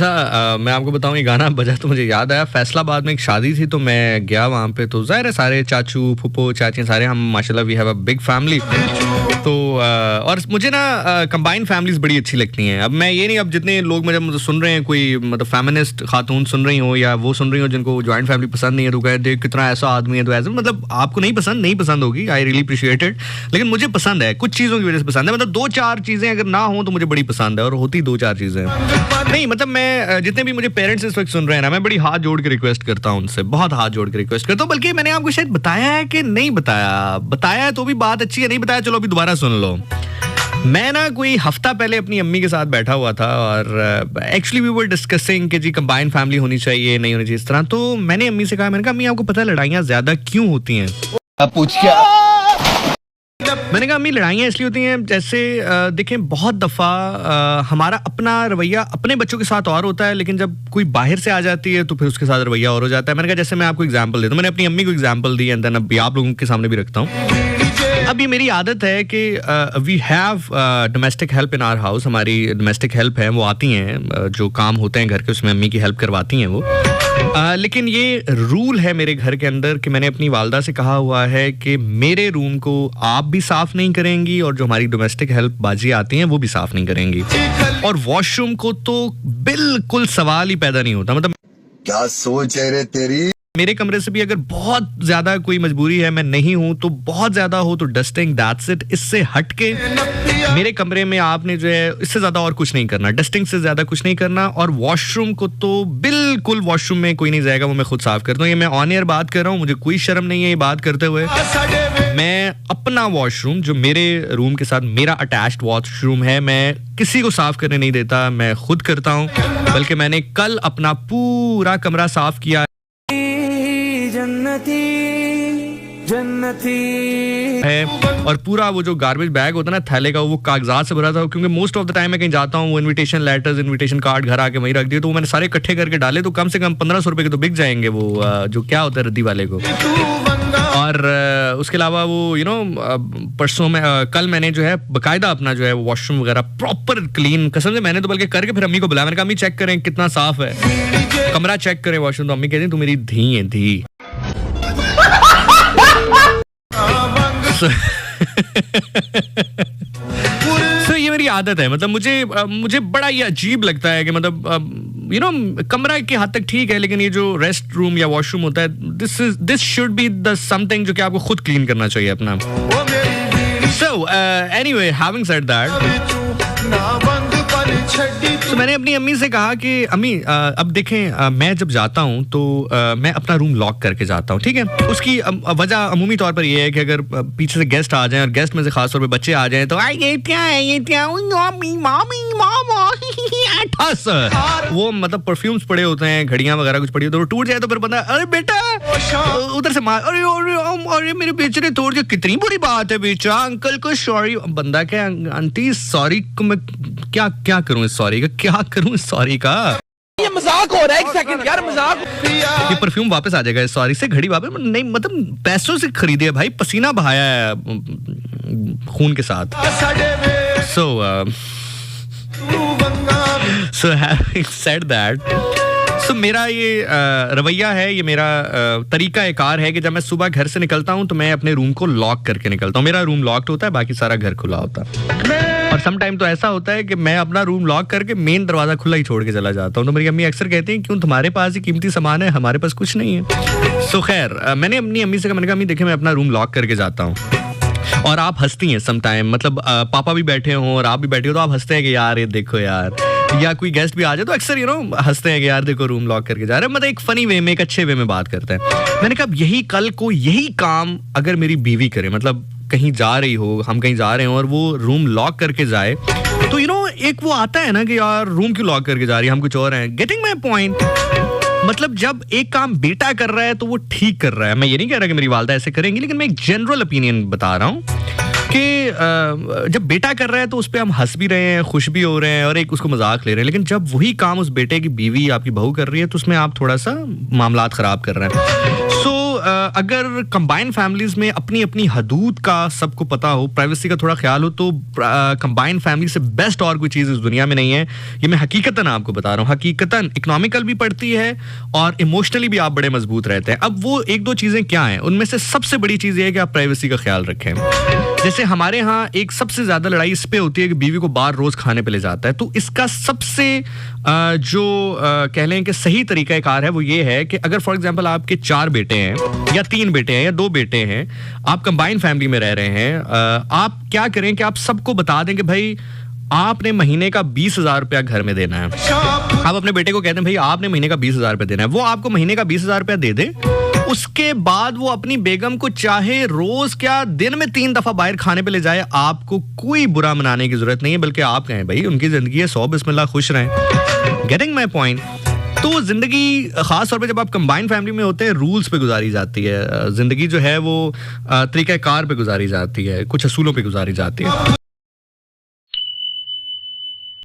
अच्छा मैं आपको बताऊँ ये गाना बजा तो मुझे याद आया, फैसलाबाद में एक शादी थी तो मैं गया वहाँ पे, तो ज़ाहिर है सारे चाचू, फूफो, चाची सारे हम माशाल्लाह we have a big family. तो और मुझे ना कंबाइंड फैमिलीज़ बड़ी अच्छी लगती हैं। अब मैं ये नहीं, अब जितने लोग मुझे सुन रहे हैं, कोई मतलब फेमिनिस्ट खातून सुन रही हो या वो सुन रही हो जिनको जॉइंट फैमिली पसंद नहीं है, तो कहे देख कितना ऐसा आदमी है, तो ऐसा मतलब आपको नहीं पसंद होगी, आई रियली अप्रिशिएट इट, लेकिन मुझे पसंद है, कुछ चीज़ों की वजह से पसंद है। मतलब 2-4 चीज़ें अगर ना हो तो मुझे बड़ी पसंद है, और होती 2-4 चीज़ें नहीं। मतलब मैं जितने भी मुझे पेरेंट्स इस वक्त सुन रहे हैं ना, मैं बड़ी हाथ जोड़ के रिक्वेस्ट करता हूँ उनसे, बहुत हाथ जोड़ के रिक्वेस्ट करता हूँ। बल्कि मैंने आपको शायद बताया है कि नहीं बताया तो भी बात अच्छी है, नहीं बताया चलो अभी दोबारा सुन लो। मैं ना कोई हफ्ता पहले अपनी अम्मी के साथ बैठा हुआ था और एक्चुअली वी वर डिस्कसिंग कि जी कंबाइंड फैमिली होनी चाहिए नहीं होनी चाहिए इस तरह। तो मैंने अम्मी से कहा, मैंने कहा अम्मी आपको पता है लड़ाइयाँ ज्यादा क्यों होती हैं? पूछ क्या? मैंने कहा अम्मी लड़ाइयाँ इसलिए होती हैं, जैसे देखें बहुत दफ़ा हमारा अपना रवैया अपने बच्चों के साथ और होता है, लेकिन जब कोई बाहर से आ जाती है तो फिर उसके साथ रवैया और हो जाता है। मैंने कहा जैसे मैं आपको एग्जांपल देता हूँ, मैंने अपनी अम्मी को एग्जांपल दी एंड देन अभी आप लोगों के सामने भी रखता हूँ। अब ये मेरी आदत है कि we have domestic help in our house, हमारी डोमेस्टिक हेल्प है, वो आती हैं, जो काम होते हैं घर के उसमें अम्मी की हेल्प करवाती हैं वो। लेकिन ये रूल है मेरे घर के अंदर कि मैंने अपनी वालदा से कहा हुआ है कि मेरे रूम को आप भी साफ नहीं करेंगी और जो हमारी डोमेस्टिक हेल्प बाजी आती हैं वो भी साफ नहीं करेंगी, और वॉशरूम को तो बिल्कुल सवाल ही पैदा नहीं होता। मतलब क्या सोच है रे तेरी? मेरे कमरे से भी अगर बहुत ज्यादा कोई मजबूरी है, मैं नहीं हूं तो बहुत ज्यादा हो तो डस्टिंग, दैट्स इट। इससे हट के मेरे कमरे में आपने जो है इससे ज्यादा और कुछ नहीं करना, डस्टिंग से ज्यादा कुछ नहीं करना। और वॉशरूम को तो बिल्कुल वॉशरूम में कोई नहीं जाएगा, वो मैं खुद साफ करता हूँ। ये मैं ऑन एयर बात कर रहा हूँ, मुझे कोई शर्म नहीं है ये बात करते हुए। मैं अपना वॉशरूम जो मेरे रूम के साथ मेरा अटैच्ड वॉशरूम है, मैं किसी को साफ करने नहीं देता, मैं खुद करता हूँ। बल्कि मैंने कल अपना पूरा कमरा साफ किया जन्नती है, और पूरा वो जो गार्बेज बैग होता है ना थैले का, वो कागजात से भरा था, क्योंकि मोस्ट ऑफ द टाइम मैं कहीं जाता हूँ वो इनविटेशन लेटर्स, इनविटेशन कार्ड घर आके वहीं रख दिए, तो वो मैंने सारे इकट्ठे करके डाले, तो कम से कम 1500 रुपए के तो बिक जाएंगे वो जो क्या होता है रद्दी वाले को। और उसके अलावा वो परसों में कल मैंने जो है बाकायदा अपना जो है वॉशरूम वगैरह प्रॉपर क्लीन, कसम से मैंने तो बल्कि करके फिर अम्मी को बुलाया, मैंने कहा अम्मी चेक करें कितना साफ है, कमरा चेक करें वॉशरूम। तो अम्मी कहती तू मेरी धी है धी। So, ये मेरी आदत है। मतलब मुझे बड़ा ये अजीब लगता है कि मतलब कमरा के हद तक ठीक है, लेकिन ये जो रेस्ट रूम या वॉशरूम होता है, this should be the something जो कि आपको खुद क्लीन करना चाहिए अपना। So anyway, having said that, तो मैंने अपनी अम्मी से कहा कि अम्मी अब देखें मैं जब जाता हूँ तो मैं अपना रूम लॉक करके जाता हूँ, ठीक है। उसकी वजह अमूमी तौर पर ये है कि अगर पीछे से गेस्ट आ जाएं और गेस्ट में से खास तौर पे बच्चे आ जाएं तो ये क्या है, ये क्या मम्मी मामी मामा ठस, वो मतलब परफ्यूम्स पड़े होते हैं, घड़ियां वगैरह कुछ पड़ी होती है, तो टूट जाए तो फिर बंदा अरे बेटा उधर से मार, अरे मेरे बेचारे तोड़ के, कितनी बुरी बात है बेचा, अंकल को सॉरी। बंदा क्या आंटी सॉरी को मैं क्या करूं इस सॉरी का, क्या करूं इस सॉरी का, ये मजाक हो रहा है, एक सेकंड यार मजाक। ये परफ्यूम वापस आ जाएगा, सॉरी से घड़ी वापस नहीं, मतलब पैसों से खरीदी है भाई, पसीना बहाया है खून के साथ। So having said that, so मेरा ये रवैया है, ये मेरा तरीका एकार है कि जब मैं सुबह घर से निकलता हूँ तो मैं अपने रूम को लॉक करके निकलता हूँ। मेरा रूम लॉक्ड होता है, बाकी सारा घर खुला होता है। और सम टाइम तो ऐसा होता है कि मैं अपना रूम लॉक करके मेन दरवाजा खुला ही छोड़ के चला जाता हूँ। तो मेरी अम्मी अक्सर कहती हैं क्यों तुम्हारे पास ही कीमती सामान है, हमारे पास कुछ नहीं है। सो खैर मैंने अपनी अम्मी से कहा, मैंने कहा अम्मी देखिए मैं अपना रूम लॉक करके जाता हूँ, और आप हंसती हैं सम टाइम, मतलब पापा भी बैठे हों और आप भी बैठे हो तो आप हंसते हैं कि यार ये देखो यार, या कोई गेस्ट भी आ जाए तो अक्सर हंसते हैं कि यार देखो रूम लॉक करके जा रहे हैं, मतलब एक फनी वे में, एक अच्छे वे में बात करते हैं। मैंने कहा यही कल को यही काम अगर मेरी बीवी करे, मतलब कहीं जा रही हो, हम कहीं जा रहे हो और वो रूम लॉक करके जाए, तो एक वो आता है ना कि यार रूम क्यों लॉक करके जा रही है, हम कुछ और हैं। Getting my point? मतलब जब एक काम बेटा कर रहा है तो वो ठीक कर रहा है। मैं ये नहीं कह रहा कि मेरी वालदा ऐसे करेंगी, लेकिन मैं एक जनरल ओपिनियन बता रहा हूँ कि जब बेटा कर रहा है तो उस पर हम हंस भी रहे हैं, खुश भी हो रहे हैं और एक उसको मजाक ले रहे हैं, लेकिन जब वही काम उस बेटे की बीवी आपकी बहू कर रही है तो उसमें आप थोड़ा सा मामलात खराब कर रहे हैं। सो अगर कंबाइंड फैमिलीज में अपनी अपनी हदूद का सबको पता हो, प्राइवेसी का थोड़ा ख्याल हो, तो कंबाइंड फैमिली से बेस्ट और कोई चीज़ इस दुनिया में नहीं है। ये मैं हकीकतन आपको बता रहा हूँ। हकीकतन इकोनॉमिकल भी पड़ती है और इमोशनली भी आप बड़े मजबूत रहते हैं। अब वो एक दो चीज़ें क्या हैं, उनमें से सबसे बड़ी चीज़ ये है कि आप प्राइवेसी का ख्याल रखें। जैसे हमारे यहाँ एक सबसे ज़्यादा लड़ाई इस पे होती है कि बीवी को बाहर रोज़ खाने पे ले जाता है। तो इसका सबसे कह लें कि सही तरीक़ाकार है वो ये है कि अगर फॉर एग्जांपल आपके 4 बेटे हैं या 3 बेटे हैं या 2 बेटे हैं, आप कंबाइंड फैमिली में रह रहे हैं, आप क्या करें कि आप सबको बता दें कि भाई आपने महीने का 20,000 रुपया घर में देना है। आप अपने बेटे को कहते हैं भाई आपने महीने का 20,000 रुपया देना है, वो आपको महीने का 20,000 रुपया दे दे। उसके बाद वो अपनी बेगम को चाहे रोज क्या दिन में 3 दफा बाहर खाने पे ले जाए, आपको कोई बुरा मनाने की जरूरत नहीं है, बल्कि आप कहें भाई उनकी जिंदगी है, 100 बिस्मिल्लाह, खुश रहें। Getting my point? तो जिंदगी खास तौर पे जब आप कंबाइंड फैमिली में होते हैं, रूल्स पे गुजारी जाती है जिंदगी, जो है वो तरीक़ाकार पे गुजारी जाती है, कुछ असूलों पे गुजारी जाती है।